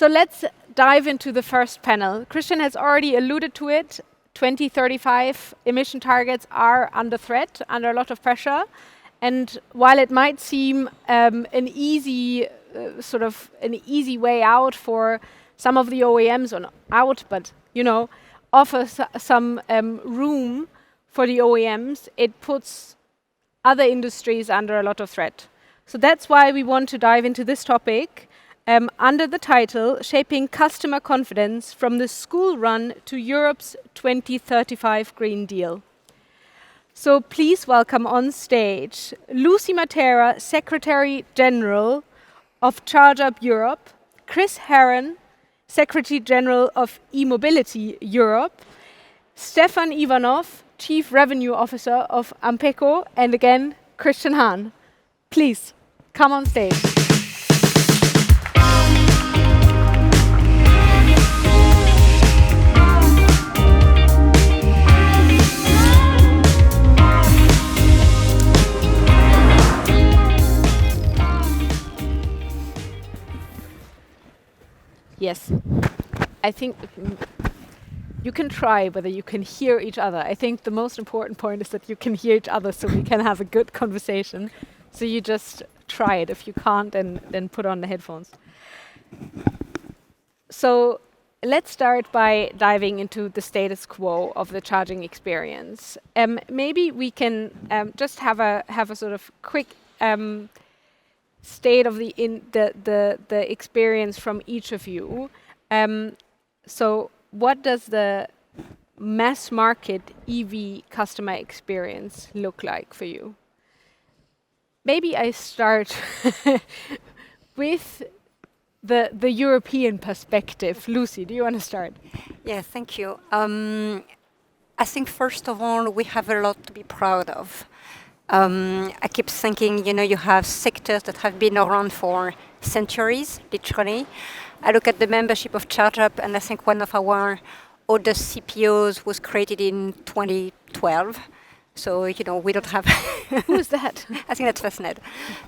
So let's dive into the first panel. Christian has already alluded to it. 2035 emission targets are under threat, under a lot of pressure. And while it might seem an easy way out for some of the OEMs, or not out, but offers some room for the OEMs, it puts other industries under a lot of threat. So that's why we want to dive into this topic under the title, Shaping Customer Confidence from the School Run to Europe's 2035 Green Deal. So please welcome on stage Lucie Mattera, Secretary General of ChargeUp Europe, Chris Heron, Secretary General of E-Mobility Europe, Stefan Ivanov, Chief Revenue Officer of AMPECO, and again, Christian Hahn. Please, come on stage. Yes, I think you can try whether you can hear each other. I think the most important point is that you can hear each other so we can have a good conversation. So you just try it. If you can't, then put on the headphones. So let's start by diving into the status quo of the charging experience. Maybe we can just have a sort of quick state of the experience from each of you. So what does the mass market EV customer experience look like for you? Maybe I start with the European perspective. Lucie, do you want to start? Yeah, thank you. I think first of all, we have a lot to be proud of. I keep thinking, you have sectors that have been around for centuries, literally. I look at the membership of ChargeUp, and I think one of our oldest CPOs was created in 2012. So, we don't have... Who is that? I think that's Fastnet.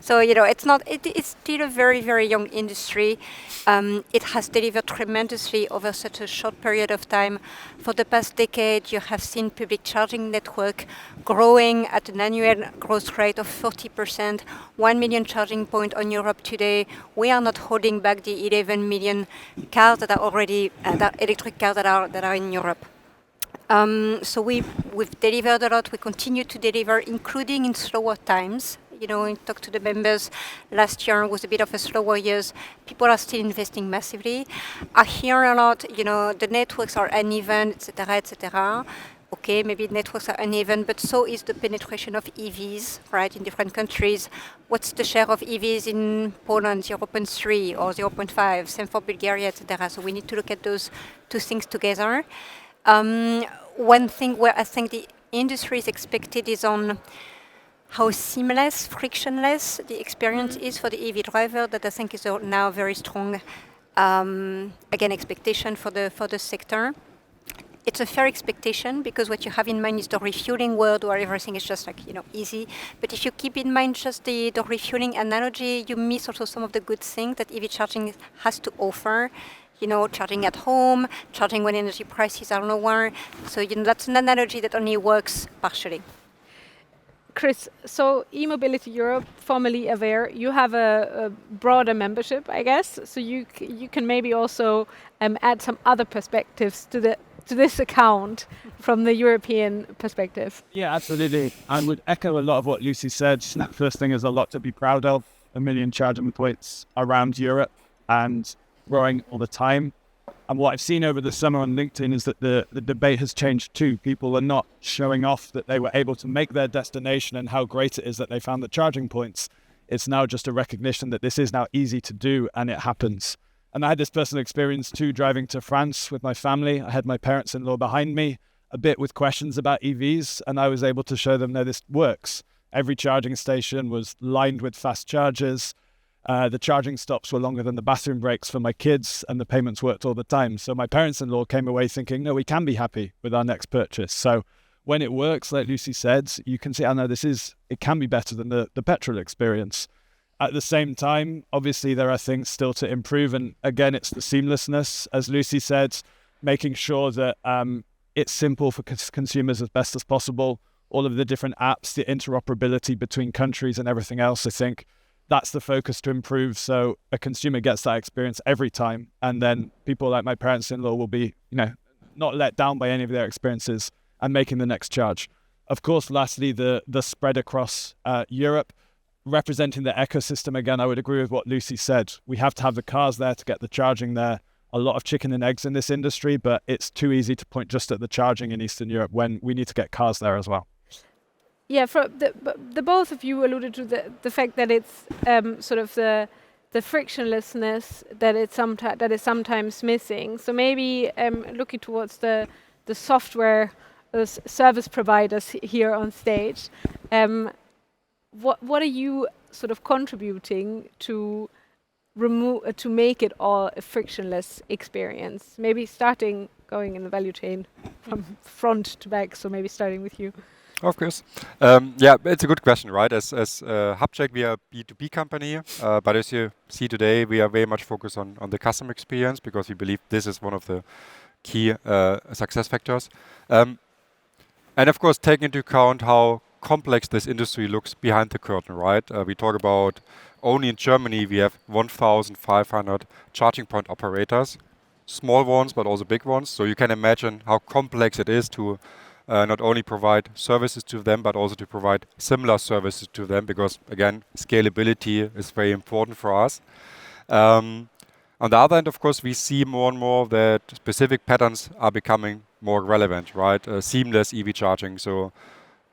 So, it's still a very, very young industry. It has delivered tremendously over such a short period of time. For the past decade, you have seen public charging network growing at an annual growth rate of 40%, 1 million charging points on Europe today. We are not holding back the 11 million cars that are already, electric cars that are in Europe. So we've delivered a lot. We continue to deliver, including in slower times. We talked to the members. Last year was a bit of a slower year. People are still investing massively. I hear a lot, the networks are uneven, etc., etc. Okay, maybe networks are uneven, but so is the penetration of EVs, right, in different countries. What's the share of EVs in Poland, 0.3 or 0.5, same for Bulgaria, etc. So we need to look at those two things together. One thing where I think the industry is expected is on how seamless, frictionless the experience is for the EV driver, that I think is now very strong, again, expectation for the sector. It's a fair expectation because what you have in mind is the refueling world where everything is just easy. But if you keep in mind just the refueling analogy, you miss also some of the good things that EV charging has to offer. Charging at home, charging when energy prices are lower. So, that's an analogy that only works partially. Chris, so E-Mobility Europe, formerly Aware, you have a broader membership, I guess. So you can maybe also add some other perspectives to this account from the European perspective. Yeah, absolutely. I would echo a lot of what Lucie said. First thing is a lot to be proud of. 1 million charging points around Europe and growing all the time. And what I've seen over the summer on LinkedIn is that the debate has changed too. People are not showing off that they were able to make their destination and how great it is that they found the charging points. It's now just a recognition that this is now easy to do and it happens. And I had this personal experience too, driving to France with my family. I had my parents-in-law behind me, a bit with questions about EVs, and I was able to show them, no, this works. Every charging station was lined with fast chargers. The charging stops were longer than the bathroom breaks for my kids, and the payments worked all the time. So my parents-in-law came away thinking, no, we can be happy with our next purchase. So when it works, like Lucie said, you can see, I know it can be better than the petrol experience. At the same time, obviously, there are things still to improve. And again, it's the seamlessness, as Lucie said, making sure that it's simple for consumers as best as possible. All of the different apps, the interoperability between countries and everything else, I think that's the focus to improve. So a consumer gets that experience every time. And then people like my parents-in-law will be, not let down by any of their experiences and making the next charge. Of course, lastly, the spread across Europe, representing the ecosystem. Again, I would agree with what Lucie said. We have to have the cars there to get the charging there. A lot of chicken and eggs in this industry, but it's too easy to point just at the charging in Eastern Europe when we need to get cars there as well. Yeah, the both of you alluded to the fact that it's sort of the frictionlessness that is sometimes missing. So maybe looking towards the software service providers here on stage, what are you sort of contributing to make it all a frictionless experience? Maybe going in the value chain from front to back. So maybe starting with you. Of course. Yeah, it's a good question, right? As Hubject, we are a B2B company, but as you see today, we are very much focused on the customer experience because we believe this is one of the key success factors. And of course, taking into account how complex this industry looks behind the curtain, right? We talk about only in Germany, we have 1,500 charging point operators, small ones, but also big ones. So you can imagine how complex it is to not only provide services to them, but also to provide similar services to them, because again, scalability is very important for us. On the other hand, of course, we see more and more that specific patterns are becoming more relevant, right? Seamless EV charging, so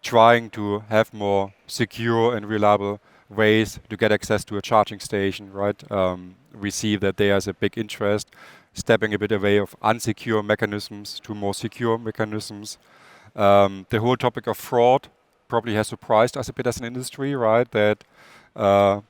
trying to have more secure and reliable ways to get access to a charging station, right? We see that there's a big interest, stepping a bit away of unsecure mechanisms to more secure mechanisms. The whole topic of fraud probably has surprised us a bit as an industry, right? That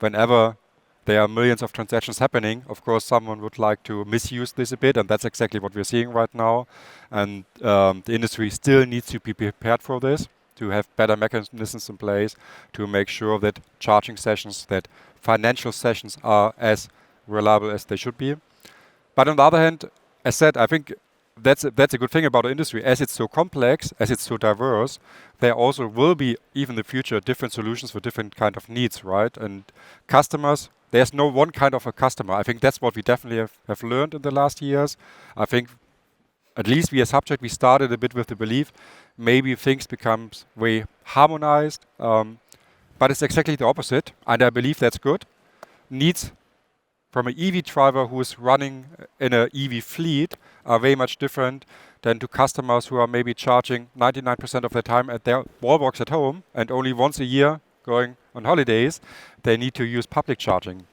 whenever there are millions of transactions happening, of course, someone would like to misuse this a bit, and that's exactly what we're seeing right now. And the industry still needs to be prepared for this, to have better mechanisms in place, to make sure that charging sessions, that financial sessions are as reliable as they should be. But on the other hand, as said, I think that's a good thing about the industry. As it's so complex, as it's so diverse, there also will be, even in the future, different solutions for different kind of needs, right? And customers, there's no one kind of a customer. I think that's what we definitely have learned in the last years. I think, at least we as Hubject, we started a bit with the belief maybe things becomes way harmonized, but it's exactly the opposite, and I believe that's good. Needs from an EV driver who is running in an EV fleet are very much different than to customers who are maybe charging 99% of their time at their wallbox at home and only once a year going on holidays, they need to use public charging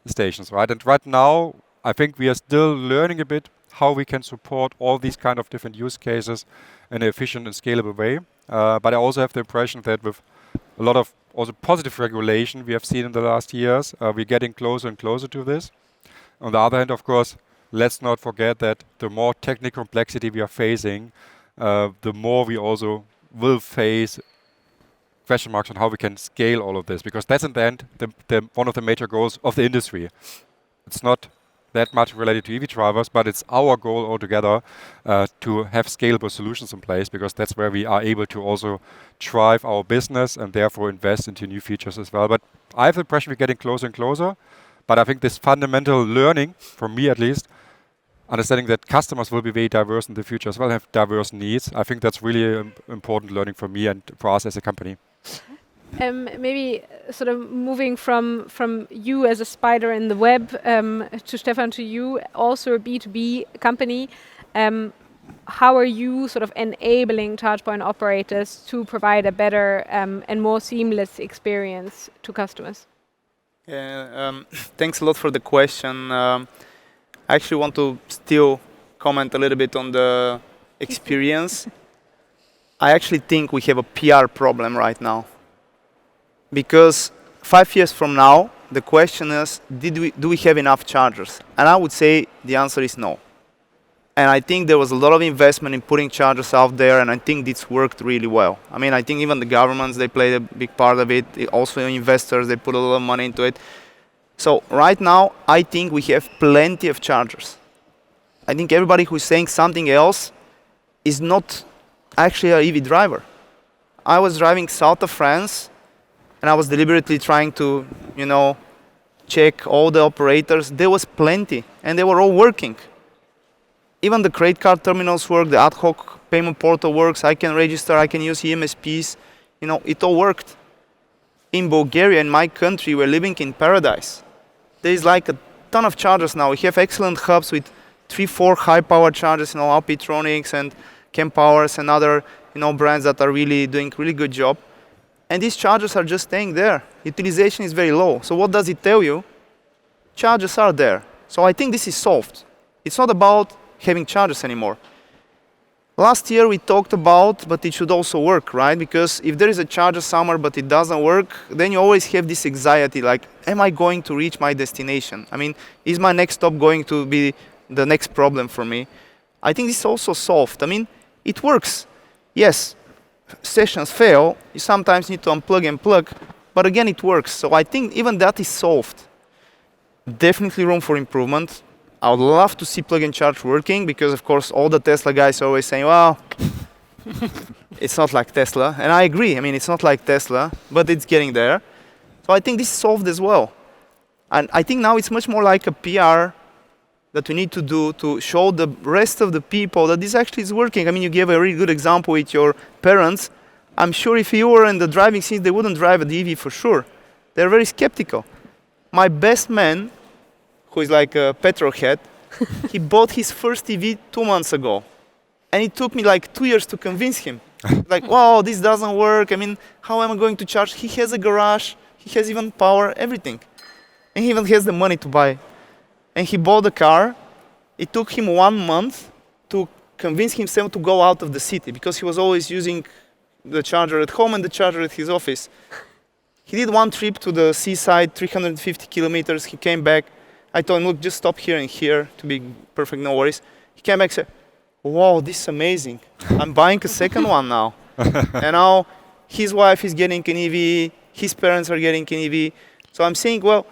stations, right? And right now, I think we are still learning a bit how we can support all these kind of different use cases in an efficient and scalable way. But I also have the impression that with a lot of also positive regulation we have seen in the last years, we're getting closer and closer to this. On the other hand, of course, let's not forget that the more technical complexity we are facing, the more we also will face question marks on how we can scale all of this, because that's in the end one of the major goals of the industry. It's not that much related to EV drivers, but it's our goal altogether to have scalable solutions in place, because that's where we are able to also drive our business and therefore invest into new features as well. But I have the impression we're getting closer and closer, but I think this fundamental learning, for me at least, understanding that customers will be very diverse in the future as well, have diverse needs, I think that's really an important learning for me and for us as a company. Maybe sort of moving from you as a spider in the web to Stefan, to you, also a B2B company. How are you sort of enabling charge point operators to provide a better and more seamless experience to customers? Thanks a lot for the question. I actually want to still comment a little bit on the experience. I actually think we have a PR problem right now. Because 5 years from now, the question is, do we have enough chargers? And I would say the answer is no. And I think there was a lot of investment in putting chargers out there, and I think this worked really well. I mean, I think even the governments, they played a big part of it. Also investors, they put a lot of money into it. So right now, I think we have plenty of chargers. I think everybody who's saying something else is not actually an EV driver. I was driving south of France, and I was deliberately trying to, check all the operators. There was plenty, and they were all working. Even the credit card terminals work, the ad hoc payment portal works, I can register, I can use EMSPs, it all worked. In Bulgaria, in my country, we're living in paradise. There is like a ton of chargers now. We have excellent hubs with 3-4 high-power chargers, Alpitronics and Chempowers and other, brands that are really doing really good job. And these chargers are just staying there. Utilization is very low. So what does it tell you? Chargers are there. So I think this is solved. It's not about having chargers anymore. Last year we talked about, but it should also work, right? Because if there is a charger somewhere but it doesn't work, then you always have this anxiety, like, am I going to reach my destination? I mean, is my next stop going to be the next problem for me? I think this is also solved. I mean, it works. Yes, sessions fail. You sometimes need to unplug and plug, but again, it works. So I think even that is solved. Definitely room for improvement. I would love to see plug and charge working because, of course, all the Tesla guys are always saying, well, it's not like Tesla. And I agree. I mean, it's not like Tesla, but it's getting there. So I think this is solved as well. And I think now it's much more like a PR that we need to do to show the rest of the people that this actually is working. I mean, you gave a really good example with your parents. I'm sure if you were in the driving seat, they wouldn't drive an EV for sure. They're very skeptical. My best man, who is like a petrol head, he bought his first EV 2 months ago. And it took me like 2 years to convince him. Like, wow, this doesn't work. I mean, how am I going to charge? He has a garage. He has even power, everything. And he even has the money to buy. And he bought the car. It took him 1 month to convince himself to go out of the city because he was always using the charger at home and the charger at his office. He did one trip to the seaside, 350 kilometers. He came back. I told him, look, just stop here and here to be perfect, no worries. He came back and said, wow, this is amazing. I'm buying a second one now. And now his wife is getting an EV, his parents are getting an EV. So I'm saying, well,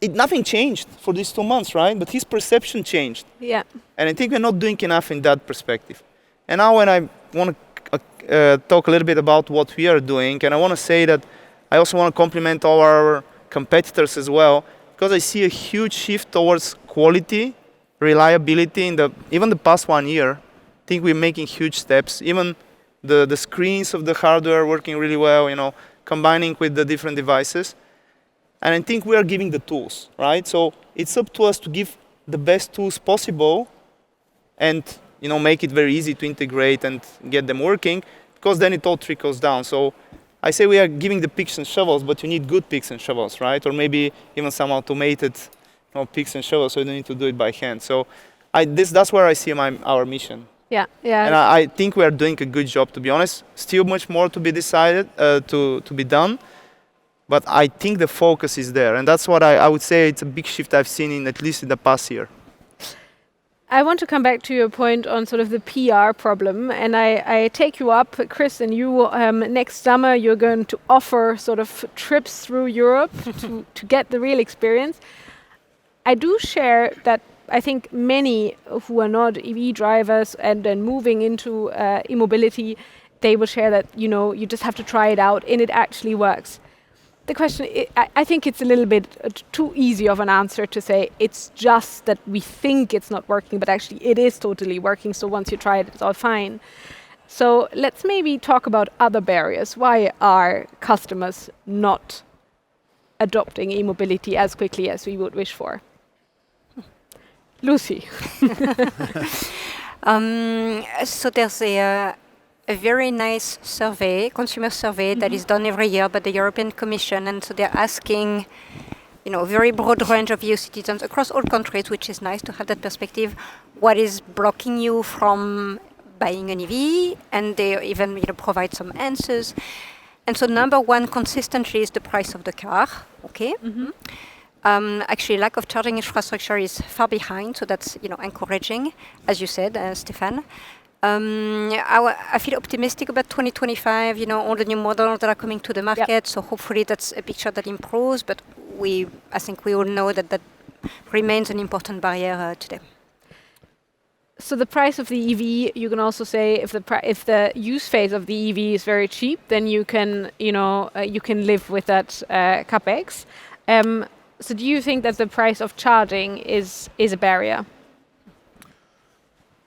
nothing changed for these 2 months, right? But his perception changed. Yeah. And I think we're not doing enough in that perspective. And now when I want to talk a little bit about what we are doing, and I want to say that I also want to compliment all our competitors as well, because I see a huge shift towards quality, reliability in even the past 1 year. I think we're making huge steps. Even the screens of the hardware are working really well, combining with the different devices. And I think we are giving the tools, right? So it's up to us to give the best tools possible and, make it very easy to integrate and get them working, because then it all trickles down. So I say we are giving the picks and shovels, but you need good picks and shovels, right? Or maybe even some automated picks and shovels, so you don't need to do it by hand. So that's where I see our mission. Yeah, yeah. And I think we are doing a good job, to be honest. Still much more to be decided, to be done. But I think the focus is there. And that's what I would say it's a big shift I've seen at least in the past year. I want to come back to your point on sort of the PR problem. And I take you up, Chris, and you next summer, you're going to offer sort of trips through Europe to get the real experience. I do share that I think many who are not EV drivers and then moving into e-mobility, they will share that, you just have to try it out and it actually works. The question, I think it's a little bit too easy of an answer to say it's just that we think it's not working, but actually it is totally working. So once you try it, it's all fine. So let's maybe talk about other barriers. Why are customers not adopting e-mobility as quickly as we would wish for? Lucie. So there's a very nice survey, consumer survey, that is done every year by the European Commission. And so they're asking, a very broad range of EU citizens across all countries, which is nice to have that perspective. What is blocking you from buying an EV? And they even provide some answers. And so number one consistently is the price of the car. Okay. Mm-hmm. Actually, lack of charging infrastructure is far behind, so that's encouraging, as you said, Stefan. I feel optimistic about 2025, all the new models that are coming to the market, so hopefully that's a picture that improves, but I think we all know that remains an important barrier today. So the price of the EV, you can also say if the use phase of the EV is very cheap, then you can you can live with that capex. So do you think that the price of charging is a barrier?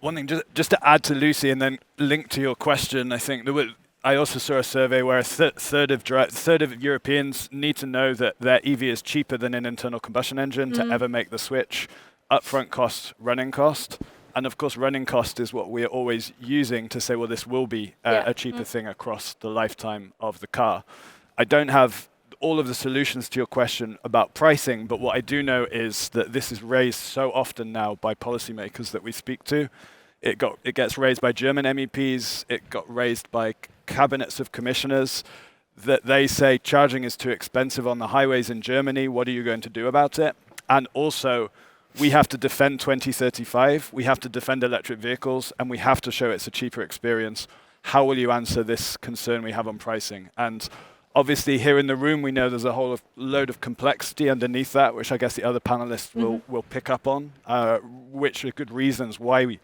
One thing, just to add to Lucie and then link to your question, I think I also saw a survey where a third of Europeans need to know that their EV is cheaper than an internal combustion engine to ever make the switch. Upfront cost, running cost. And of course, running cost is what we're always using to say, well, this will be a cheaper thing across the lifetime of the car. I don't have all of the solutions to your question about pricing, but what I do know is that this is raised so often now by policymakers that we speak to. It gets raised by German MEPs, it got raised by cabinets of commissioners, that they say charging is too expensive on the highways in Germany, what are you going to do about it? And also, we have to defend 2035, we have to defend electric vehicles, and we have to show it's a cheaper experience. How will you answer this concern we have on pricing? And obviously here in the room, we know there's a whole load of complexity underneath that, which I guess the other panelists will pick up on, which are good reasons why we,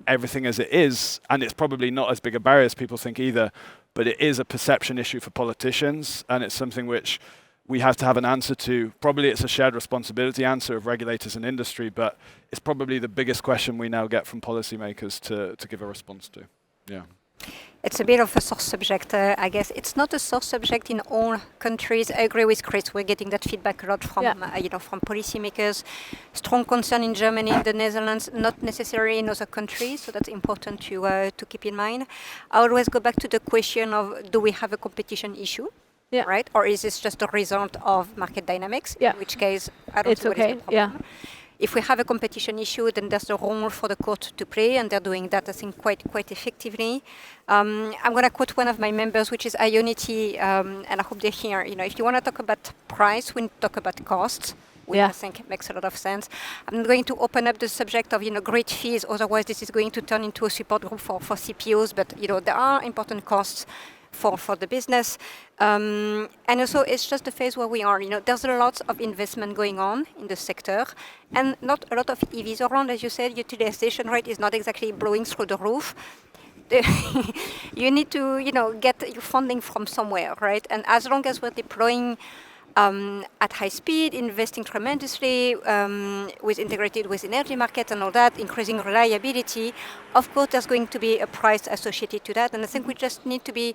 everything as it is, and it's probably not as big a barrier as people think either, but it is a perception issue for politicians, and it's something which we have to have an answer to. Probably it's a shared responsibility answer of regulators and industry, but it's probably the biggest question we now get from policymakers to give a response to. Yeah. It's a bit of a sore subject, I guess. It's not a sore subject in all countries. I agree with Chris. We're getting that feedback a lot from, from policymakers. Strong concern in Germany, in the Netherlands, not necessarily in other countries. So that's important to keep in mind. I always go back to the question of, do we have a competition issue? Yeah. Right? Or is this just a result of market dynamics? Yeah. In which case, I don't see what is the problem. Yeah. If we have a competition issue, then there's a role for the court to play, and they're doing that, I think, quite effectively. I'm going to quote one of my members, which is Ionity, and I hope they're here. If you want to talk about price, we need to talk about costs, which I think makes a lot of sense. I'm going to open up the subject of, grid fees. Otherwise, this is going to turn into a support group for CPOs. But, there are important costs for the business. And also, it's just the phase where we are. There's a lot of investment going on in the sector, and not a lot of EVs around. As you said, utilization rate is not exactly blowing through the roof. You need to, get your funding from somewhere, right? And as long as we're deploying at high speed, investing tremendously, integrated with energy markets and all that, increasing reliability, of course, there's going to be a price associated to that. And I think we just need to be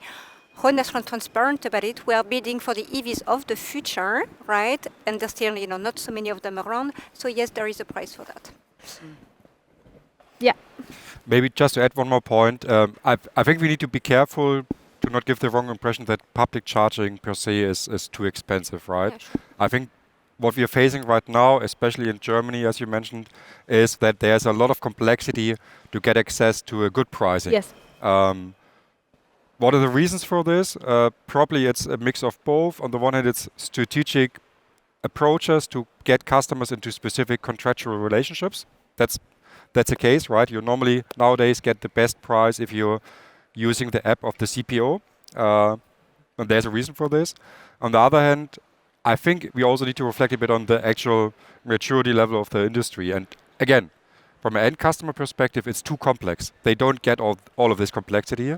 honest and transparent about it. We are bidding for the EVs of the future, right? And there's still, not so many of them around. So yes, there is a price for that. Yeah. Maybe just to add one more point, I think we need to be careful to not give the wrong impression that public charging per se is too expensive, right? Yeah, sure. I think what we are facing right now, especially in Germany, as you mentioned, is that there's a lot of complexity to get access to a good pricing. Yes. What are the reasons for this? Probably it's a mix of both. On the one hand, it's strategic approaches to get customers into specific contractual relationships. That's the case, right? You normally nowadays get the best price if you're using the app of the CPO. And there's a reason for this. On the other hand, I think we also need to reflect a bit on the actual maturity level of the industry. And again, from an end customer perspective, it's too complex. They don't get all of this complexity.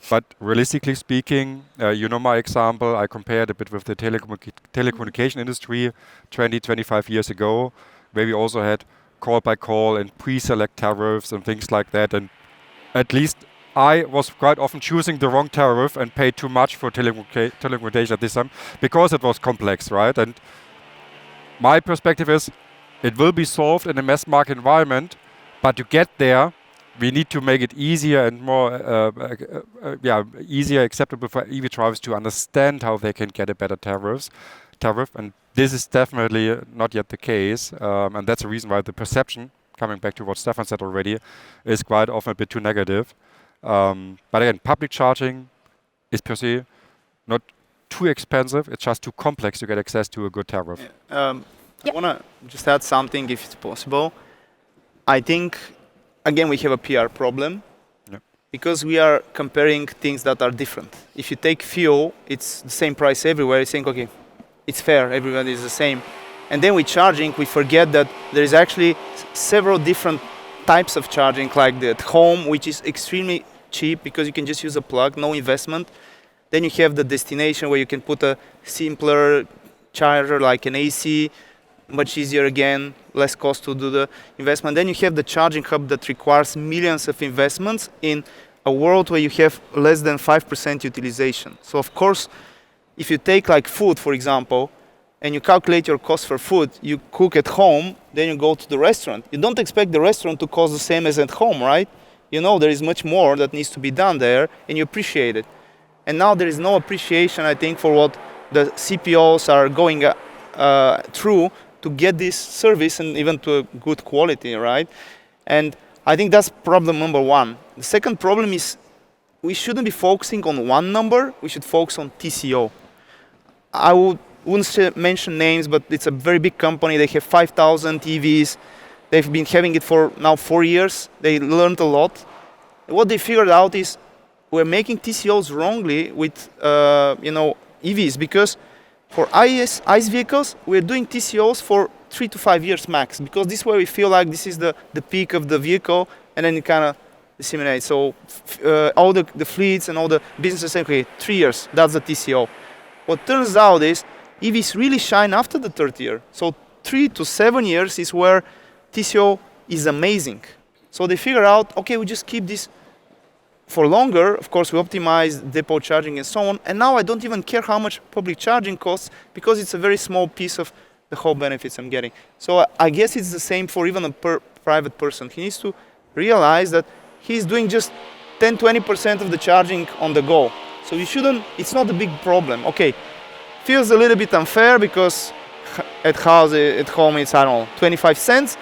But realistically speaking, my example, I compared a bit with the telecommunication industry 25 years ago, where we also had call by call and pre-select tariffs and things like that. And at least I was quite often choosing the wrong tariff and paid too much for telecommunication at this time because it was complex, right? And my perspective is it will be solved in a mass market environment, but to get there, we need to make it easier and more easier acceptable for EV drivers to understand how they can get a better tariff. And this is definitely not yet the case. And that's the reason why the perception, coming back to what Stefan said already, is quite often a bit too negative. But again, public charging is per se not too expensive. It's just too complex to get access to a good tariff. I want to just add something, if it's possible. I think, again, we have a PR problem because we are comparing things that are different. If you take fuel, it's the same price everywhere. You think, okay, it's fair, everybody is the same. And then with charging, we forget that there is actually several different types of charging, like the at home, which is extremely cheap because you can just use a plug, no investment. Then you have the destination where you can put a simpler charger like an AC, much easier again, less cost to do the investment. Then you have the charging hub that requires millions of investments in a world where you have less than 5% utilization. So of course, if you take like food, for example, and you calculate your cost for food, you cook at home, then you go to the restaurant. You don't expect the restaurant to cost the same as at home, right? You know there is much more that needs to be done there, and you appreciate it. And now there is no appreciation, I think, for what the CPOs are going through to get this service and even to a good quality, right? And I think that's problem number one. The second problem is we shouldn't be focusing on one number, we should focus on TCO. I wouldn't mention names, but it's a very big company. They have 5,000 EVs. They've been having it for now 4 years. They learned a lot. And what they figured out is we're making TCOs wrongly with EVs, because for ICE vehicles, we're doing TCOs for 3 to 5 years max, because this way we feel like this is the peak of the vehicle, and then it kind of disseminates. So all the fleets and all the businesses say, okay, 3 years, that's the TCO. What turns out is EVs really shine after the third year. So 3 to 7 years is where TCO is amazing. So they figure out, okay, we just keep this for longer. Of course, we optimize depot charging and so on. And now I don't even care how much public charging costs, because it's a very small piece of the whole benefits I'm getting. So I guess it's the same for even a private person. He needs to realize that he's doing just 10-20% of the charging on the go. So you shouldn't, it's not a big problem. Okay, feels a little bit unfair because at home it's, I don't know, 25 cents.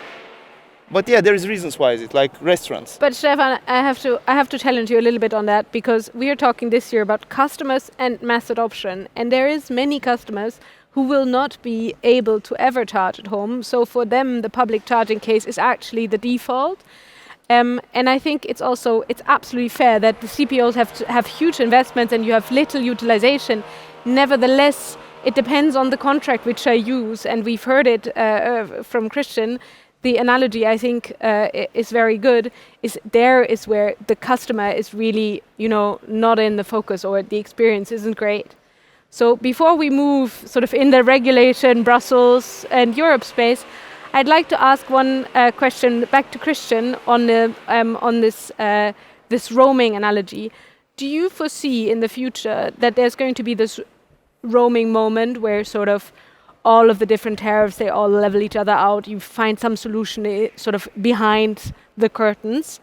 But yeah, there's reasons why it's like restaurants. But Stefan, I have to challenge you a little bit on that, because we are talking this year about customers and mass adoption, and there is many customers who will not be able to ever charge at home. So for them, the public charging case is actually the default. And I think it's absolutely fair that the CPOs have huge investments and you have little utilization. Nevertheless, it depends on the contract which I use, and we've heard it from Christian. The analogy, I think, is very good. Is where the customer is really, not in the focus, or the experience isn't great. So before we move sort of in the regulation, Brussels and Europe space, I'd like to ask one question back to Christian on this roaming analogy. Do you foresee in the future that there's going to be this roaming moment where sort of all of the different tariffs, they all level each other out, you find some solution sort of behind the curtains,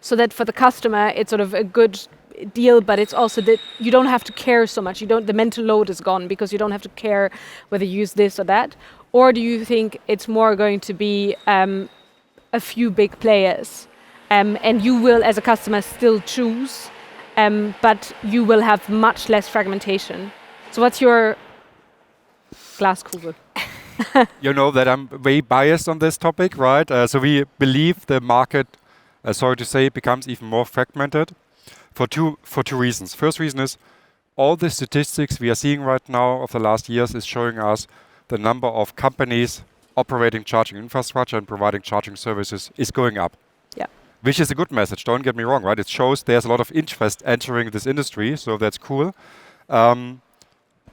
so that for the customer it's sort of a good deal, but it's also that you don't have to care so much. The mental load is gone because you don't have to care whether you use this or that? Or do you think it's more going to be a few big players, and you will, as a customer, still choose, but you will have much less fragmentation? So what's your Glaskugel? You know that I'm very biased on this topic, right? So we believe the market, sorry to say, becomes even more fragmented for two reasons. First reason is all the statistics we are seeing right now of the last years is showing us the number of companies operating charging infrastructure and providing charging services is going up. Yeah. Which is a good message, don't get me wrong, right? It shows there's a lot of interest entering this industry, so that's cool.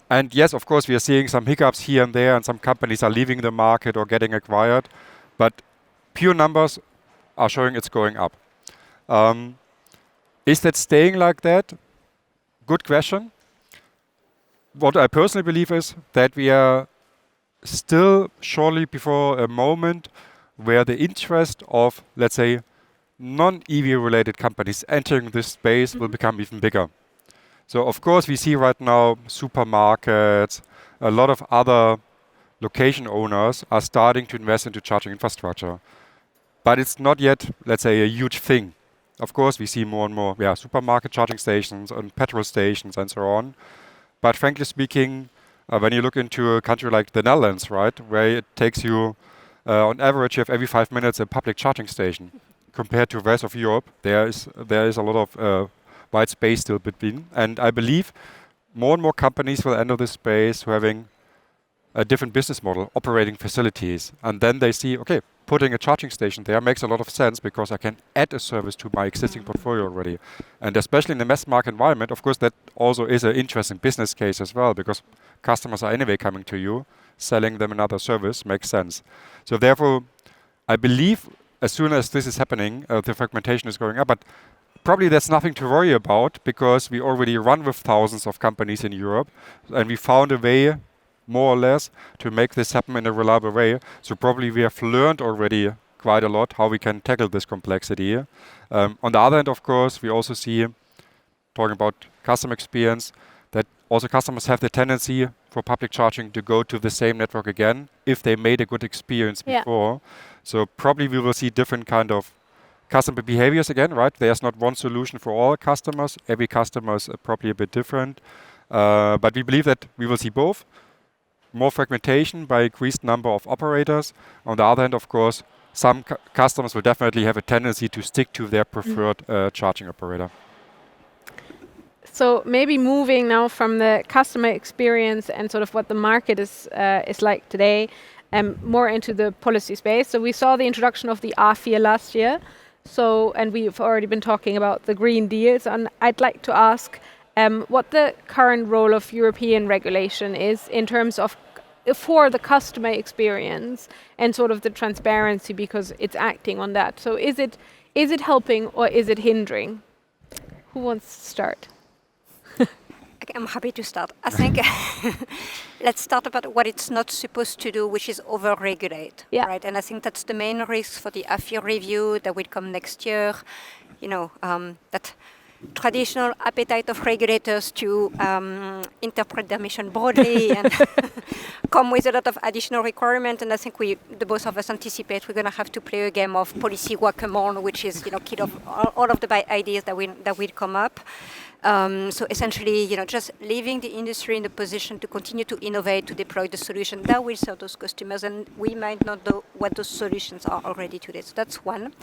And yes, of course, we are seeing some hiccups here and there, and some companies are leaving the market or getting acquired, but pure numbers are showing it's going up. Is that staying like that? Good question. What I personally believe is that we are still surely before a moment where the interest of, let's say, non-EV related companies entering this space will become even bigger. So of course we see right now supermarkets, a lot of other location owners are starting to invest into charging infrastructure. But it's not yet, let's say, a huge thing. Of course we see more and more supermarket charging stations and petrol stations and so on. But frankly speaking, when you look into a country like the Netherlands, right, where it takes you, on average, you have every 5 minutes a public charging station. Compared to the rest of Europe, there is a lot of white space still between. And I believe more and more companies will enter this space who are having a different business model, operating facilities. And then they see, okay, putting a charging station there makes a lot of sense because I can add a service to my existing portfolio already. And especially in the mass market environment, of course, that also is an interesting business case as well, because customers are anyway coming to you, selling them another service makes sense. So therefore, I believe as soon as this is happening, the fragmentation is going up, but probably that's nothing to worry about because we already run with thousands of companies in Europe and we found a way more or less to make this happen in a reliable way. So probably we have learned already quite a lot how we can tackle this complexity. On the other hand, of course, we also see, talking about customer experience, that also customers have the tendency for public charging to go to the same network again if they made a good experience before. So probably we will see different kind of customer behaviors again, right? There's not one solution for all customers. Every customer is probably a bit different. But we believe that we will see both. More fragmentation by increased number of operators. On the other hand, of course, some customers will definitely have a tendency to stick to their preferred charging operator. So maybe moving now from the customer experience and sort of what the market is like today, more into the policy space. So we saw the introduction of the AFIR last year. So, and we've already been talking about the Green Deals, and I'd like to ask what the current role of European regulation is in terms of for the customer experience and sort of the transparency, because it's acting on that. So is it helping or is it hindering? Who wants to start? Okay, I'm happy to start. I think let's start about what it's not supposed to do, which is over-regulate, right? And I think that's the main risk for the AFIR review that will come next year. You know, that traditional appetite of regulators to interpret their mission broadly and come with a lot of additional requirement. And I think the both of us anticipate we're going to have to play a game of policy whack-a-mole, which is, kill off all of the ideas that will come up. So essentially, just leaving the industry in the position to continue to innovate, to deploy the solution that will serve those customers, and we might not know what those solutions are already today. So that's one.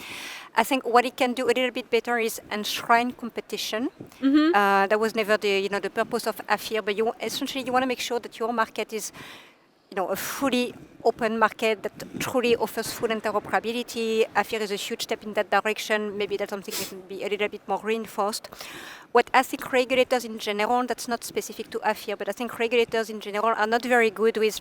I think what it can do a little bit better is enshrine competition. That was never the purpose of AFIR, but essentially you want to make sure that your market is a fully open market that truly offers full interoperability. AFIR is a huge step in that direction. Maybe that's something that can be a little bit more reinforced. What I think regulators in general, that's not specific to AFIR, but I think regulators in general are not very good with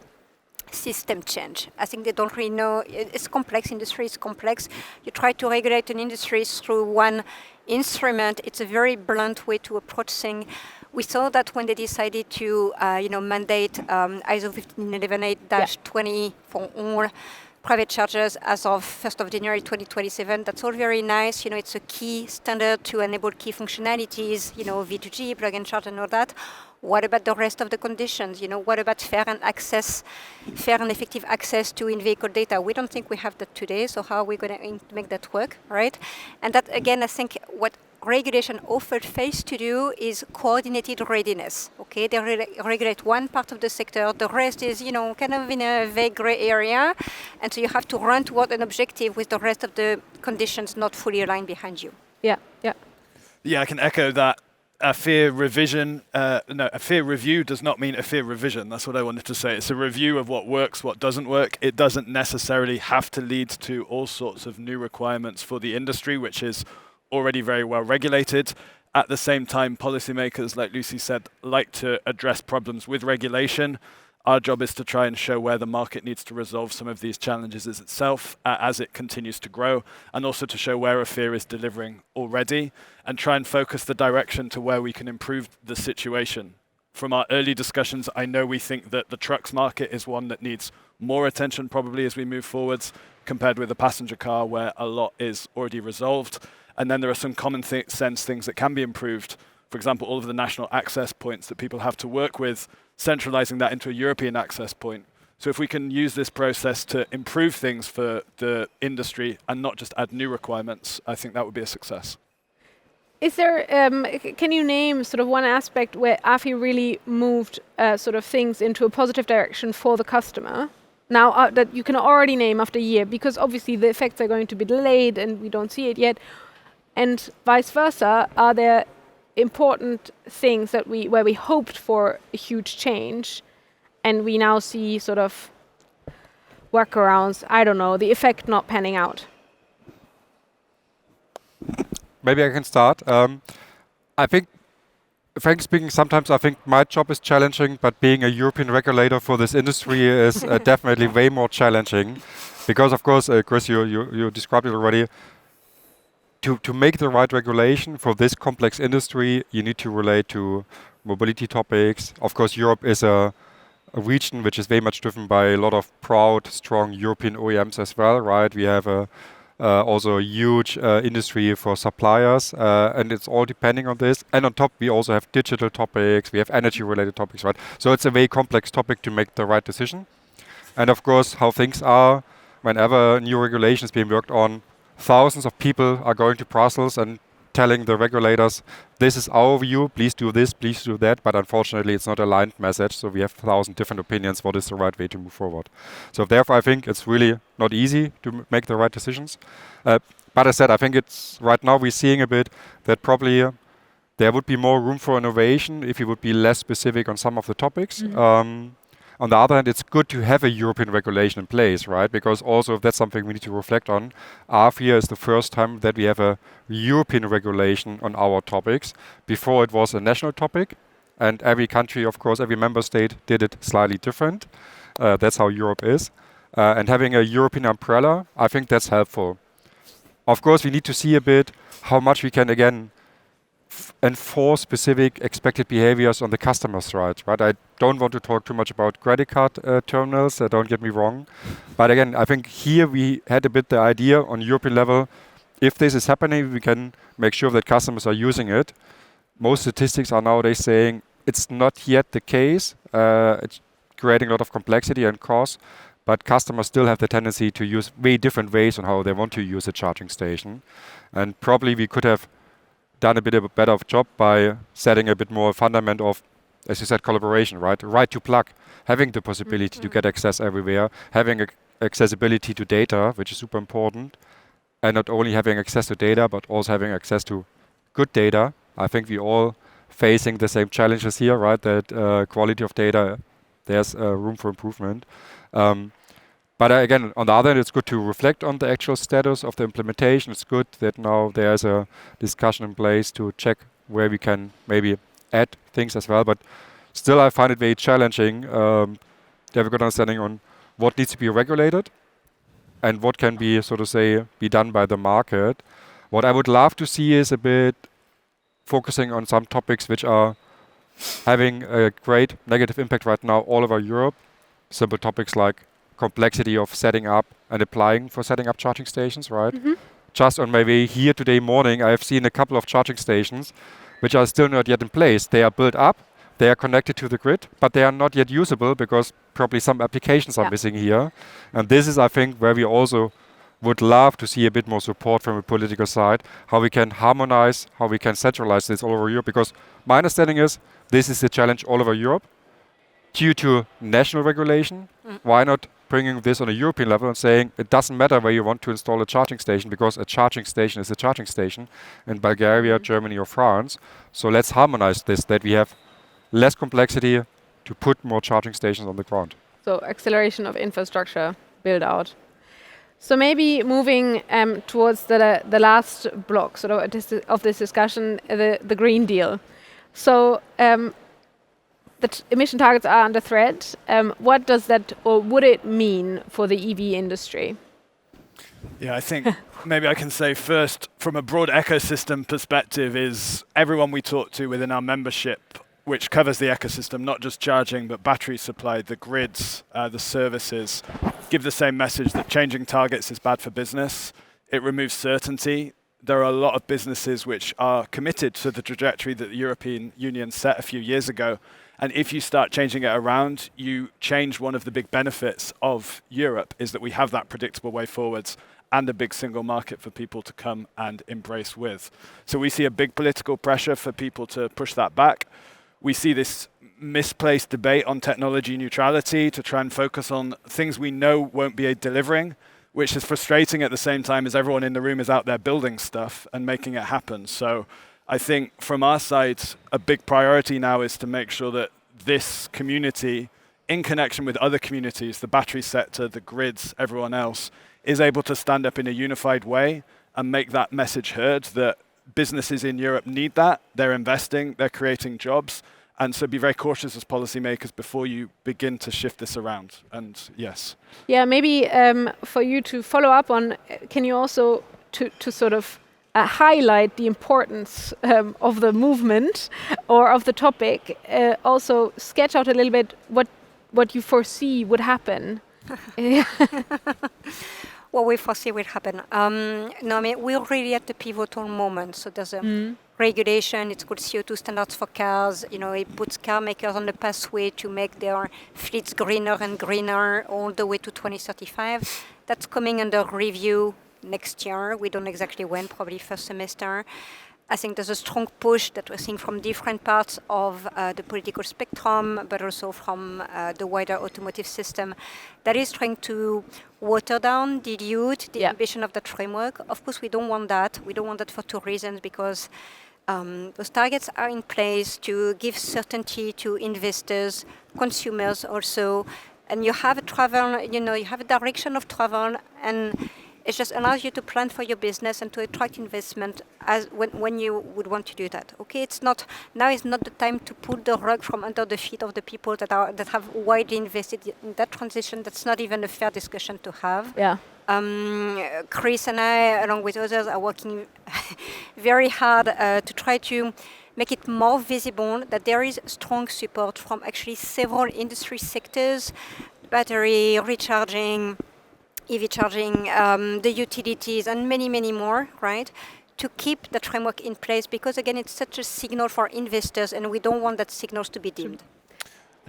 system change. I think they don't really know. It's complex. Industry is complex. You try to regulate an industry through one instrument. It's a very blunt way to approach things. We saw that when they decided to, mandate ISO 15118-20 for all private chargers as of 1st of January 2027. That's all very nice. It's a key standard to enable key functionalities, V2G, plug and charge and all that. What about the rest of the conditions? What about fair and effective access to in-vehicle data? We don't think we have that today, so how are we going to make that work, right? And that, again, I think what regulation offered phase to do is coordinated readiness. Okay, they regulate one part of the sector, the rest is, kind of in a vague gray area, and so you have to run toward an objective with the rest of the conditions not fully aligned behind you. Yeah, I can echo that. A fear revision, a fear review does not mean a fear revision. That's what I wanted to say. It's a review of what works, what doesn't work. It doesn't necessarily have to lead to all sorts of new requirements for the industry, which is already very well regulated. At the same time, policymakers, like Lucie said, like to address problems with regulation. Our job is to try and show where the market needs to resolve some of these challenges itself as it continues to grow, and also to show where AFIR is delivering already, and try and focus the direction to where we can improve the situation. From our early discussions, I know we think that the trucks market is one that needs more attention probably as we move forwards, compared with the passenger car where a lot is already resolved. And then there are some common sense things that can be improved. For example, all of the national access points that people have to work with, centralizing that into a European access point. So if we can use this process to improve things for the industry and not just add new requirements, I think that would be a success. Is there, can you name sort of one aspect where AFIR really moved sort of things into a positive direction for the customer? Now that you can already name after a year, because obviously the effects are going to be delayed and we don't see it yet. And vice versa, are there important things that where we hoped for a huge change, and we now see sort of workarounds, I don't know, the effect not panning out? Maybe I can start. I think, frankly speaking, sometimes I think my job is challenging, but being a European regulator for this industry is definitely way more challenging. Because, of course, Chris, you described it already. To make the right regulation for this complex industry, you need to relate to mobility topics. Of course, Europe is a region which is very much driven by a lot of proud, strong European OEMs as well, right? We have also a huge industry for suppliers, and it's all depending on this. And on top, we also have digital topics, we have energy-related topics, right? So it's a very complex topic to make the right decision. And of course, how things are, whenever new regulation is being worked on, thousands of people are going to Brussels and telling the regulators, this is our view, please do this, please do that. But unfortunately, it's not a aligned message. So we have 1,000 different opinions what is the right way to move forward. So therefore, I think it's really not easy to make the right decisions. But as I said, I think it's right now we're seeing a bit that probably there would be more room for innovation if you would be less specific on some of the topics. On the other hand, it's good to have a European regulation in place, right? Because also that's something we need to reflect on. AFIA is the first time that we have a European regulation on our topics. Before it was a national topic, and every country, of course, every member state did it slightly different. That's how Europe is. And having a European umbrella, I think that's helpful. Of course, we need to see a bit how much we can, again, enforce specific expected behaviors on the customer side, right? I don't want to talk too much about credit card terminals, don't get me wrong. But again, I think here we had a bit the idea on European level, if this is happening, we can make sure that customers are using it. Most statistics are nowadays saying it's not yet the case. It's creating a lot of complexity and cost, but customers still have the tendency to use very different ways on how they want to use a charging station. And probably we could have done a bit of a better job by setting a bit more fundament of, as you said, collaboration, right? Right to plug, having the possibility to get access everywhere, having accessibility to data, which is super important, and not only having access to data, but also having access to good data. I think we all facing the same challenges here, right? That quality of data, there's room for improvement. But again, on the other hand, it's good to reflect on the actual status of the implementation. It's good that now there's a discussion in place to check where we can maybe add things as well. But still, I find it very challenging to have a good understanding on what needs to be regulated and what can be, so to say, be done by the market. What I would love to see is a bit focusing on some topics which are having a great negative impact right now all over Europe. Simple topics like complexity of setting up and applying for setting up charging stations, right? Just on my way here today morning, I have seen a couple of charging stations which are still not yet in place. They are built up, they are connected to the grid, but they are not yet usable because probably some applications are missing here. And this is, I think, where we also would love to see a bit more support from a political side, how we can harmonize, how we can centralize this all over Europe, because my understanding is this is a challenge all over Europe due to national regulation. Why not bringing this on a European level and saying it doesn't matter where you want to install a charging station, because a charging station is a charging station in Bulgaria, Germany or France. So let's harmonize this, that we have less complexity to put more charging stations on the ground. So acceleration of infrastructure build out. So maybe moving towards the last block sort of this discussion, the Green Deal. So the emission targets are under threat. What does that, or would it mean for the EV industry? Yeah, I think maybe I can say first, from a broad ecosystem perspective, is everyone we talk to within our membership, which covers the ecosystem, not just charging, but battery supply, the grids, the services, give the same message that changing targets is bad for business. It removes certainty. There are a lot of businesses which are committed to the trajectory that the European Union set a few years ago. And if you start changing it around, you change one of the big benefits of Europe, is that we have that predictable way forwards and a big single market for people to come and embrace with. So we see a big political pressure for people to push that back. We see this misplaced debate on technology neutrality to try and focus on things we know won't be delivering, which is frustrating at the same time as everyone in the room is out there building stuff and making it happen. So I think from our side, a big priority now is to make sure that this community, in connection with other communities, the battery sector, the grids, everyone else, is able to stand up in a unified way and make that message heard that businesses in Europe need that. They're investing, they're creating jobs. And so be very cautious as policymakers before you begin to shift this around. And yes. Yeah, maybe for you to follow up on, can you also to sort of highlight the importance of the movement or of the topic, also sketch out a little bit what you foresee would happen? What we foresee will happen. No, I mean, we're really at the pivotal moment. So there's a regulation, it's called CO2 standards for cars. You know, it puts car makers on the pathway to make their fleets greener and greener all the way to 2035. That's coming under review next year. We don't exactly when, probably first semester. I think there's a strong push that we're seeing from different parts of the political spectrum, but also from the wider automotive system that is trying to water down, dilute the ambition of that framework. Of course, we don't want that. We don't want that for two reasons, because those targets are in place to give certainty to investors, consumers also, and you have a travel, you know, you have a direction of travel, and it just allows you to plan for your business and to attract investment as when you would want to do that. Okay, it's not now is not the time to pull the rug from under the feet of the people that have widely invested in that transition. That's not even a fair discussion to have. Yeah. Chris and I, along with others, are working very hard to try to make it more visible that there is strong support from actually several industry sectors, battery, recharging, EV charging, the utilities, and many, many more, right? To keep that framework in place, because again, it's such a signal for investors, and we don't want that signals to be dimmed.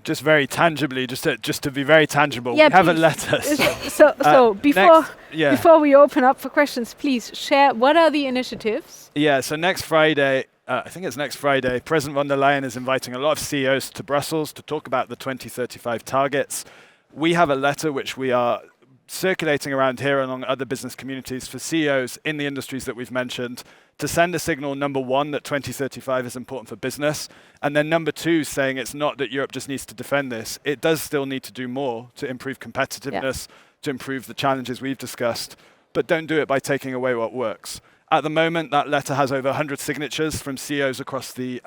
Just very tangibly, just to be very tangible, yeah, we have a letter. So before we open up for questions, please share what are the initiatives? Yeah, so next Friday, I think it's next Friday, President von der Leyen is inviting a lot of CEOs to Brussels to talk about the 2035 targets. We have a letter which we are circulating around here along other business communities for CEOs in the industries that we've mentioned to send a signal, number one, that 2035 is important for business, and then number two, saying it's not that Europe just needs to defend this. It does still need to do more to improve competitiveness, to improve the challenges we've discussed, but don't do it by taking away what works. At the moment, that letter has over 100 signatures from CEOs across the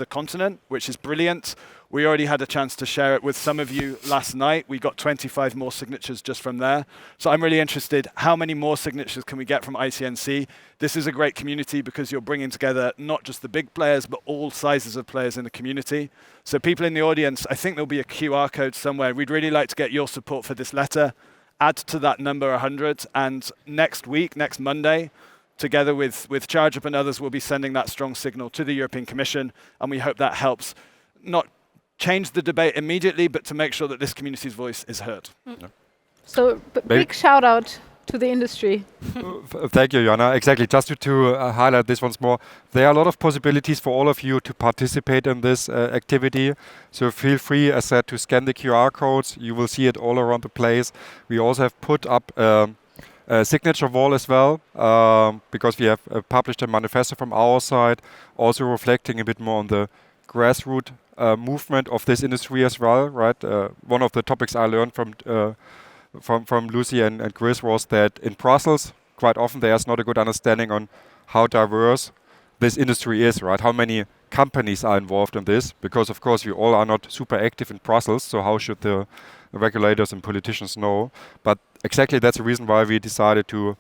continent, which is brilliant. We already had a chance to share it with some of you last night. We got 25 more signatures just from there. So I'm really interested, how many more signatures can we get from ICNC? This is a great community because you're bringing together not just the big players, but all sizes of players in the community. So people in the audience, I think there'll be a QR code somewhere. We'd really like to get your support for this letter. Add to that number 100, and next week, next Monday, together with ChargeUp and others, we'll be sending that strong signal to the European Commission, and we hope that helps not change the debate immediately, but to make sure that this community's voice is heard. So big shout out to the industry. Thank you, Jana. Exactly. Just to highlight this once more, there are a lot of possibilities for all of you to participate in this activity. So feel free, as said, to scan the QR codes. You will see it all around the place. We also have put up a signature wall as well, because we have published a manifesto from our side, also reflecting a bit more on the grassroots movement of this industry as well, right? One of the topics I learned from Lucie and Chris was that in Brussels, quite often there's not a good understanding on how diverse this industry is, right? How many companies are involved in this? Because of course we all are not super active in Brussels, so how should the regulators and politicians know? But exactly that's the reason why we decided to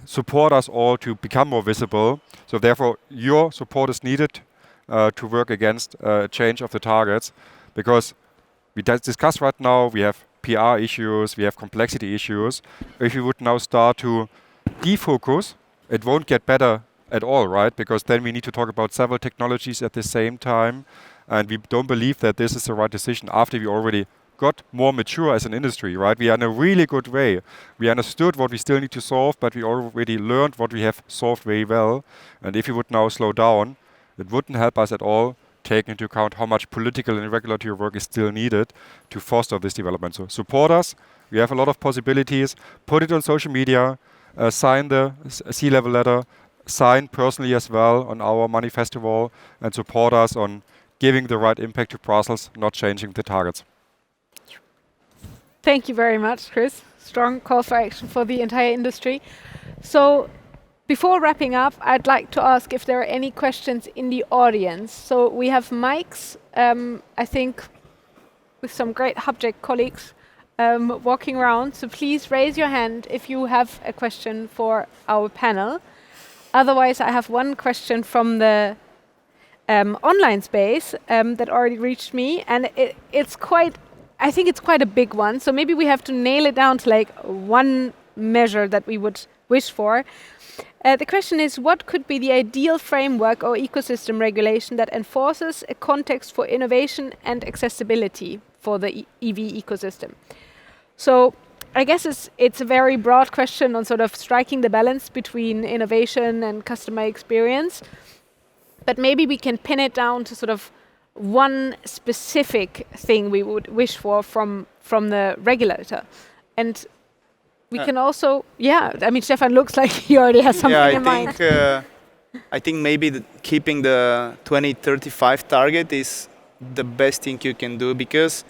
support us all to become more visible. So therefore your support is needed to work against change of the targets, because we discuss right now, we have PR issues, we have complexity issues. If we would now start to defocus, it won't get better at all, right? Because then we need to talk about several technologies at the same time, and we don't believe that this is the right decision after we already got more mature as an industry, right? We are in a really good way. We understood what we still need to solve, but we already learned what we have solved very well. And if we would now slow down, it wouldn't help us at all, taking into account how much political and regulatory work is still needed to foster this development. So support us. We have a lot of possibilities. Put it on social media. Sign the C-level letter. sign personally as well on our manifesto wall and support us on giving the right impact to Brussels, not changing the targets. Thank you very much, Chris. Strong call for action for the entire industry. So before wrapping up, I'd like to ask if there are any questions in the audience. So we have mics, I think, with some great Hubject colleagues walking around. So please raise your hand if you have a question for our panel. Otherwise, I have one question from the online space that already reached me, and I think it's quite a big one. So maybe we have to nail it down to like one measure that we would wish for. The question is, what could be the ideal framework or ecosystem regulation that enforces a context for innovation and accessibility for the EV ecosystem? So I guess it's a very broad question on sort of striking the balance between innovation and customer experience. But maybe we can pin it down to sort of one specific thing we would wish for from the regulator. And we can also, I mean, Stefan looks like he already has something in mind. I think maybe keeping the 2035 target is the best thing you can do, because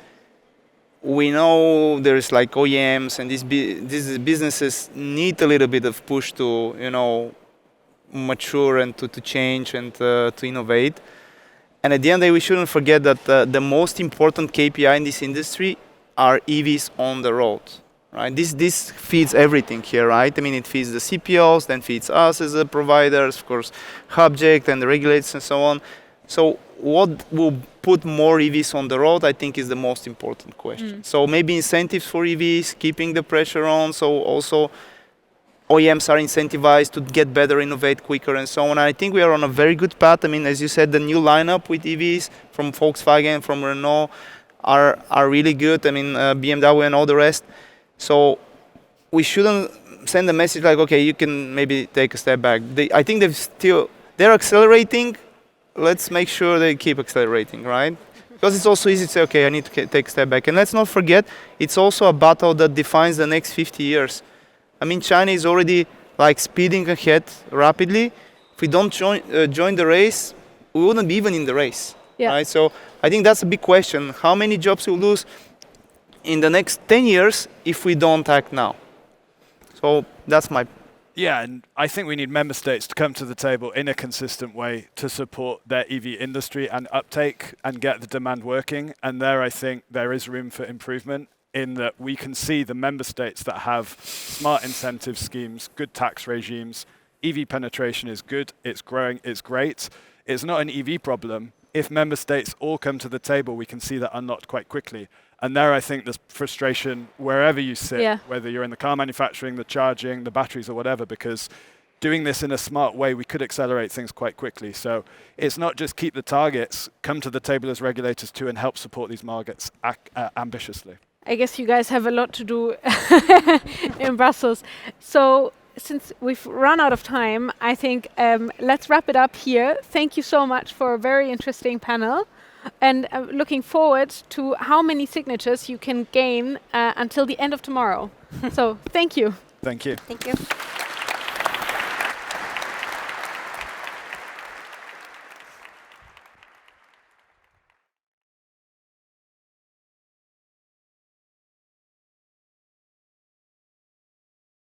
we know there's like OEMs and these businesses need a little bit of push to, mature and to change and to innovate. And at the end of the day, we shouldn't forget that the most important KPI in this industry are EVs on the road, right? This feeds everything here, right? I mean, it feeds the CPOs, then feeds us as a providers, of course, Hubject and the regulators and so on. So what will put more EVs on the road, I think, is the most important question. So maybe incentives for EVs, keeping the pressure on, so also OEMs are incentivized to get better, innovate quicker, and so on. I think we are on a very good path. I mean, as you said, the new lineup with EVs from Volkswagen, from Renault are really good. I mean, BMW and all the rest. So we shouldn't send a message like, okay, you can maybe take a step back. I think they're accelerating. Let's make sure they keep accelerating, right? Because it's also easy to say, okay, I need to take a step back. And let's not forget, it's also a battle that defines the next 50 years. I mean, China is already like speeding ahead rapidly. If we don't join the race, we wouldn't be even in the race, right? So I think that's a big question. How many jobs we'll lose in the next 10 years if we don't act now? So that's my... Yeah, and I think we need member states to come to the table in a consistent way to support their EV industry and uptake and get the demand working. And there, I think there is room for improvement, in that we can see the member states that have smart incentive schemes, good tax regimes. EV penetration is good, it's growing, it's great. It's not an EV problem. If member states all come to the table, we can see that unlocked quite quickly. And there, I think there's frustration wherever you sit, whether you're in the car manufacturing, the charging, the batteries or whatever, because doing this in a smart way, we could accelerate things quite quickly. So it's not just keep the targets, come to the table as regulators too and help support these markets ambitiously. I guess you guys have a lot to do in Brussels. So since we've run out of time, I think let's wrap it up here. Thank you so much for a very interesting panel. And looking forward to how many signatures you can gain until the end of tomorrow. So thank you. Thank you. Thank you.